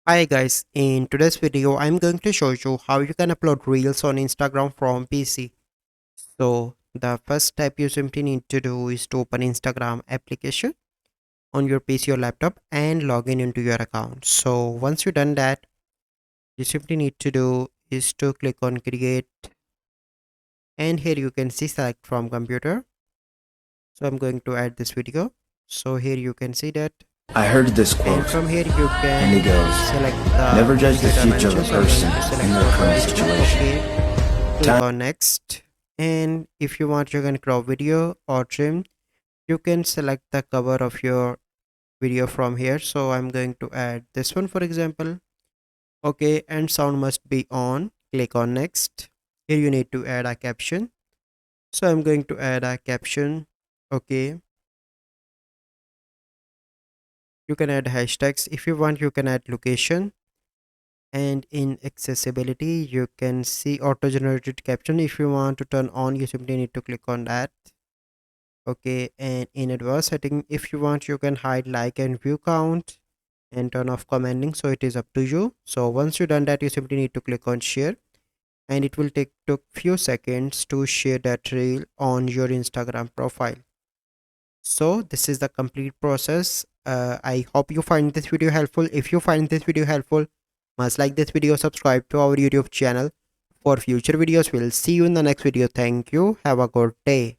Hi guys, in today's video I'm going to show you how you can upload reels on Instagram from PC. So the first step you simply need to do is to open Instagram application on your PC or laptop and log in into your account. So once you've done that, you simply need to do is to click on create, and here you can see select from computer. So I'm going to add this video. So here you can see that, I heard this and quote, from here you can and it goes, select the never judge the video future of a dimensions. So I'm going person to select in their current perfect. situation. Okay, click Time on next, and if you want you can crop video or trim. You can select the cover of your video from here. So I'm going to add this one for example. Okay, and sound must be on. Click on next. Here you need to add a caption. So I'm going to add a caption. Okay, you can add hashtags if you want. You can add location, and in accessibility you can see auto generated caption. If you want to turn on, you simply need to click on that. Okay, and in advanced setting, if you want, you can hide like and view count and turn off commenting. So it is up to you. So once you done that, you simply need to click on share, and it will take took few seconds to share that reel on your Instagram profile. So this is the complete process. I hope you find this video helpful. If you find this video helpful, must like this video, subscribe to our YouTube channel for future videos. We'll see you in the next video. Thank you. Have a good day.